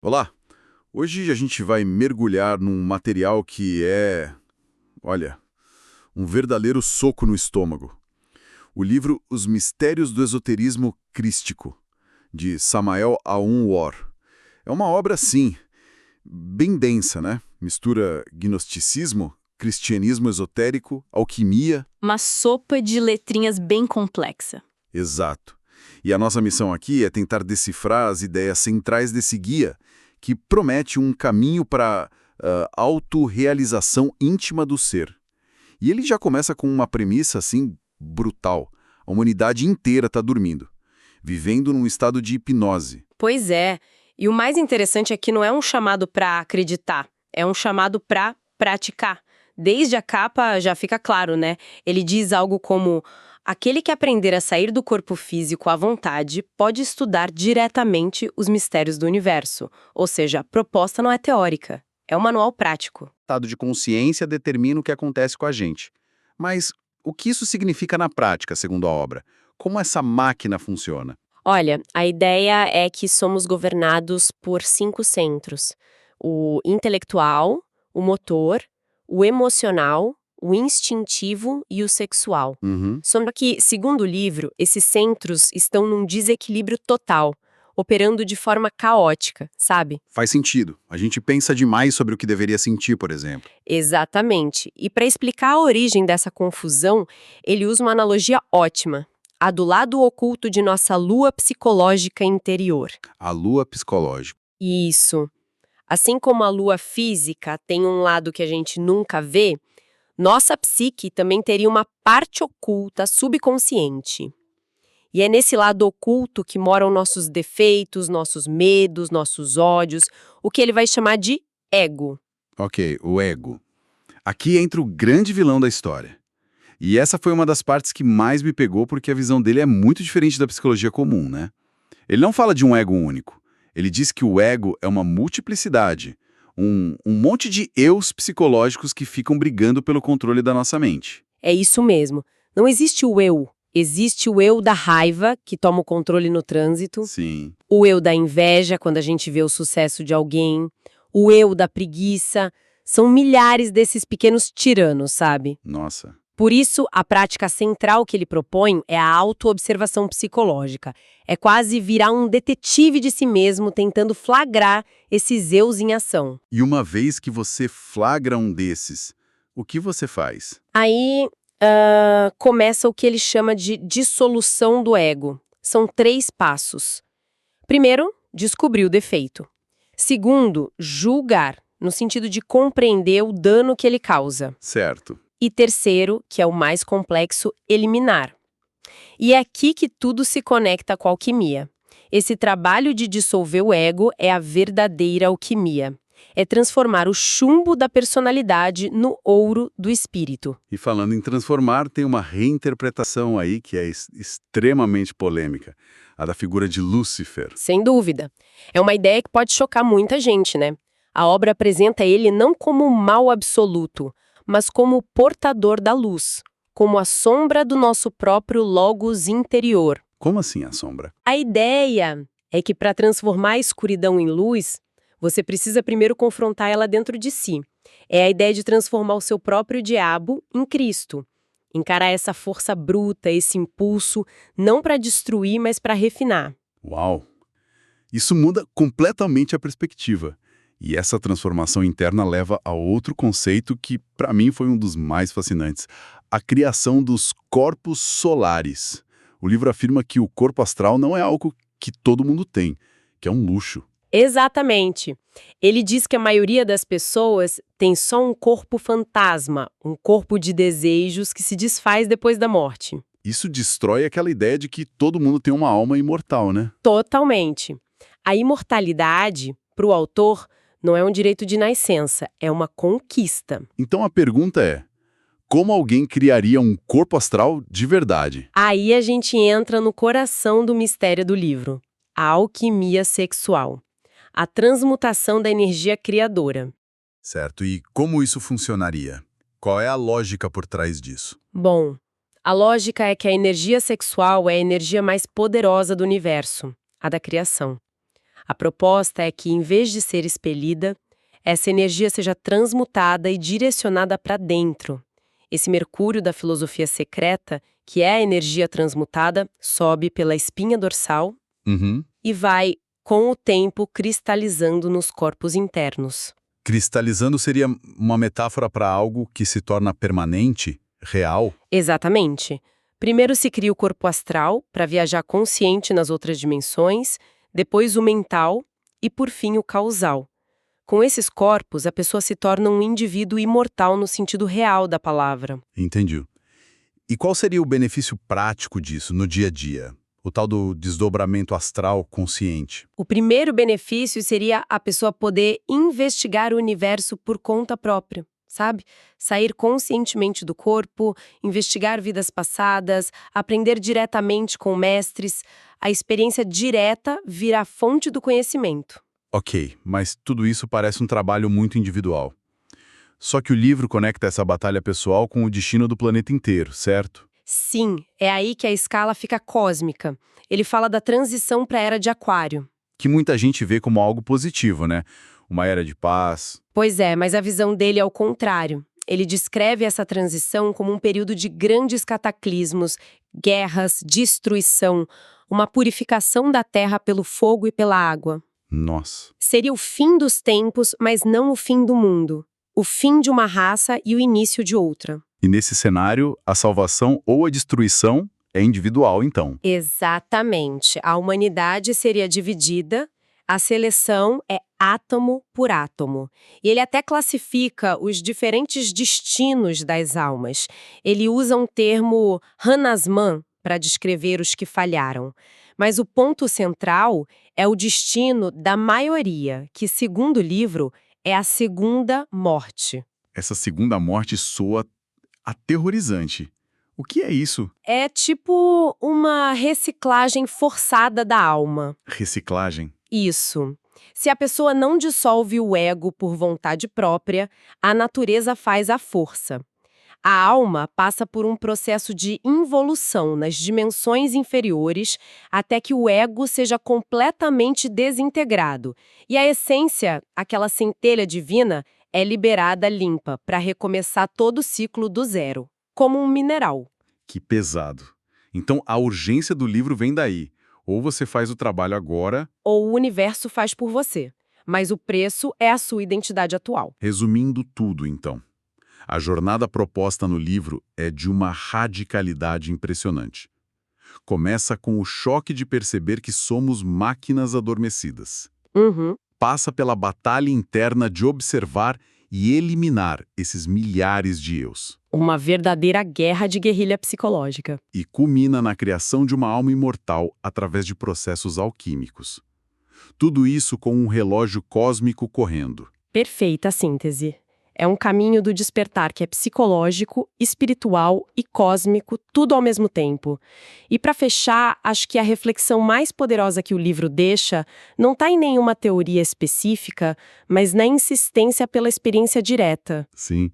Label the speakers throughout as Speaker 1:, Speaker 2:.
Speaker 1: Olá! Hoje a gente vai mergulhar num material que é, olha, um verdadeiro soco no estômago. O livro Os Mistérios do Esoterismo Crístico, de Samael Aun Weor. É uma obra, sim, bem densa, né? Mistura gnosticismo, cristianismo esotérico, alquimia.
Speaker 2: Uma sopa de letrinhas bem complexa.
Speaker 1: Exato. E a nossa missão aqui é tentar decifrar as ideias centrais desse guia, que promete um caminho para autorrealização íntima do ser. E ele já começa com uma premissa assim brutal. A humanidade inteira está dormindo, vivendo num estado de hipnose.
Speaker 2: Pois é. E o mais interessante é que não é um chamado para acreditar, é um chamado para praticar. Desde a capa já fica claro, né? Ele diz algo como: aquele que aprender a sair do corpo físico à vontade pode estudar diretamente os mistérios do universo. Ou seja, a proposta não é teórica, é um manual prático.
Speaker 3: O estado de consciência determina o que acontece com a gente. Mas o que isso significa na prática, segundo a obra? Como essa máquina funciona?
Speaker 4: Olha, a ideia é que somos governados por 5 centros: o intelectual, o motor, o emocional, o instintivo e o sexual.
Speaker 3: Uhum.
Speaker 4: Só que, segundo o livro, esses centros estão num desequilíbrio total, operando de forma caótica, sabe?
Speaker 3: Faz sentido. A gente pensa demais sobre o que deveria sentir, por exemplo.
Speaker 4: Exatamente. E para explicar a origem dessa confusão, ele usa uma analogia ótima: a do lado oculto de nossa lua psicológica interior.
Speaker 3: A lua psicológica.
Speaker 4: Isso. Assim como a lua física tem um lado que a gente nunca vê, nossa psique também teria uma parte oculta, subconsciente. E é nesse lado oculto que moram nossos defeitos, nossos medos, nossos ódios, o que ele vai chamar de ego.
Speaker 3: Ok, o ego. Aqui entra o grande vilão da história. E essa foi uma das partes que mais me pegou porque a visão dele é muito diferente da psicologia comum, né? Ele não fala de um ego único. Ele diz que o ego é uma multiplicidade, um monte de eus psicológicos que ficam brigando pelo controle da nossa mente.
Speaker 4: É isso mesmo. Não existe o eu. Existe o eu da raiva, que toma o controle no trânsito,
Speaker 3: Sim,
Speaker 4: o eu da inveja, quando a gente vê o sucesso de alguém, o eu da preguiça. São milhares desses pequenos tiranos, sabe?
Speaker 3: nossa.
Speaker 4: Por isso, a prática central que ele propõe é a autoobservação psicológica. É quase virar um detetive de si mesmo tentando flagrar esses eus em ação.
Speaker 3: E uma vez que você flagra um desses, o que você faz?
Speaker 4: Aí começa o que ele chama de dissolução do ego. São 3 passos. Primeiro, descobrir o defeito. Segundo, julgar, no sentido de compreender o dano que ele causa.
Speaker 3: Certo.
Speaker 4: E terceiro, que é o mais complexo, eliminar. E é aqui que tudo se conecta com a alquimia. Esse trabalho de dissolver o ego é a verdadeira alquimia. É transformar o chumbo da personalidade no ouro do espírito.
Speaker 3: E falando em transformar, tem uma reinterpretação aí que é extremamente polêmica, a da figura de Lúcifer.
Speaker 4: Sem dúvida. É uma ideia que pode chocar muita gente, né? A obra apresenta ele não como o mal absoluto, mas como o portador da luz, como a sombra do nosso próprio logos interior.
Speaker 3: Como assim a sombra?
Speaker 4: A ideia é que para transformar a escuridão em luz, você precisa primeiro confrontar ela dentro de si. É a ideia de transformar o seu próprio diabo em Cristo. Encarar essa força bruta, esse impulso, não para destruir, mas para refinar.
Speaker 3: Uau! Isso muda completamente a perspectiva. E essa transformação interna leva a outro conceito que, para mim, foi um dos mais fascinantes: a criação dos corpos solares. O livro afirma que o corpo astral não é algo que todo mundo tem, que é um luxo.
Speaker 4: Exatamente. Ele diz que a maioria das pessoas tem só um corpo fantasma, um corpo de desejos que se desfaz depois da morte.
Speaker 3: Isso destrói aquela ideia de que todo mundo tem uma alma imortal, né?
Speaker 4: Totalmente. A imortalidade, para o autor, não é um direito de nascença, é uma conquista.
Speaker 3: Então a pergunta é: como alguém criaria um corpo astral de verdade?
Speaker 4: Aí a gente entra no coração do mistério do livro: a alquimia sexual, a transmutação da energia criadora.
Speaker 1: Certo, e como isso funcionaria? Qual é a lógica por trás disso?
Speaker 4: Bom, a lógica é que a energia sexual é a energia mais poderosa do universo, a da criação. A proposta é que, em vez de ser expelida, essa energia seja transmutada e direcionada para dentro. Esse Mercúrio da filosofia secreta, que é a energia transmutada, sobe pela espinha dorsal
Speaker 3: Uhum.
Speaker 4: e vai, com o tempo, cristalizando nos corpos internos.
Speaker 1: Cristalizando seria uma metáfora para algo que se torna permanente, real?
Speaker 4: Exatamente. Primeiro se cria o corpo astral, para viajar consciente nas outras dimensões, depois o mental e, por fim, o causal. Com esses corpos, a pessoa se torna um indivíduo imortal no sentido real da palavra.
Speaker 1: Entendi. E qual seria o benefício prático disso no dia a dia? O tal do desdobramento astral consciente.
Speaker 4: O primeiro benefício seria a pessoa poder investigar o universo por conta própria, sabe? Sair conscientemente do corpo, investigar vidas passadas, aprender diretamente com mestres. A experiência direta vira a fonte do conhecimento.
Speaker 1: Ok, mas tudo isso parece um trabalho muito individual. Só que o livro conecta essa batalha pessoal com o destino do planeta inteiro, certo?
Speaker 4: Sim, é aí que a escala fica cósmica. Ele fala da transição para a Era de Aquário.
Speaker 1: Que muita gente vê como algo positivo, né? Uma era de paz.
Speaker 4: Pois é, mas a visão dele é o contrário. Ele descreve essa transição como um período de grandes cataclismos, guerras, destruição, uma purificação da terra pelo fogo e pela água.
Speaker 1: Nossa.
Speaker 4: Seria o fim dos tempos, mas não o fim do mundo. O fim de uma raça e o início de outra.
Speaker 1: E nesse cenário, a salvação ou a destruição é individual, então.
Speaker 4: Exatamente. A humanidade seria dividida, a seleção é átomo por átomo. E ele até classifica os diferentes destinos das almas. Ele usa um termo Hanasman para descrever os que falharam. Mas o ponto central é o destino da maioria, que, segundo o livro, é a segunda morte.
Speaker 1: Essa segunda morte soa aterrorizante. O que é isso?
Speaker 4: É tipo uma reciclagem forçada da alma.
Speaker 1: Reciclagem.
Speaker 4: Isso. Se a pessoa não dissolve o ego por vontade própria, a natureza faz a força. A alma passa por um processo de involução nas dimensões inferiores até que o ego seja completamente desintegrado. E a essência, aquela centelha divina, é liberada limpa para recomeçar todo o ciclo do zero, como um mineral.
Speaker 1: Que pesado. Então a urgência do livro vem daí. Ou você faz o trabalho agora.
Speaker 4: Ou o universo faz por você. Mas o preço é a sua identidade atual.
Speaker 1: Resumindo tudo, então. A jornada proposta no livro é de uma radicalidade impressionante. Começa com o choque de perceber que somos máquinas adormecidas.
Speaker 4: Uhum.
Speaker 1: Passa pela batalha interna de observar e eliminar esses milhares de eus.
Speaker 4: Uma verdadeira guerra de guerrilha psicológica.
Speaker 1: E culmina na criação de uma alma imortal através de processos alquímicos. Tudo isso com um relógio cósmico correndo.
Speaker 4: Perfeita síntese. É um caminho do despertar que é psicológico, espiritual e cósmico, tudo ao mesmo tempo. E para fechar, acho que a reflexão mais poderosa que o livro deixa não está em nenhuma teoria específica, mas na insistência pela experiência direta.
Speaker 1: Sim,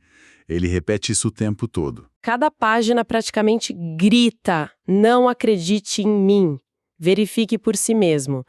Speaker 1: ele repete isso o tempo todo.
Speaker 4: Cada página praticamente grita: não acredite em mim, verifique por si mesmo.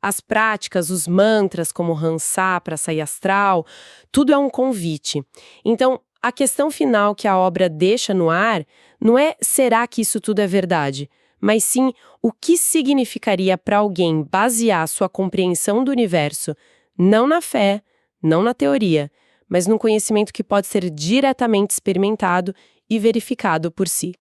Speaker 4: As práticas, os mantras como Hansa para sair astral, tudo é um convite. Então, a questão final que a obra deixa no ar não é será que isso tudo é verdade, mas sim o que significaria para alguém basear sua compreensão do universo não na fé, não na teoria, mas num conhecimento que pode ser diretamente experimentado e verificado por si.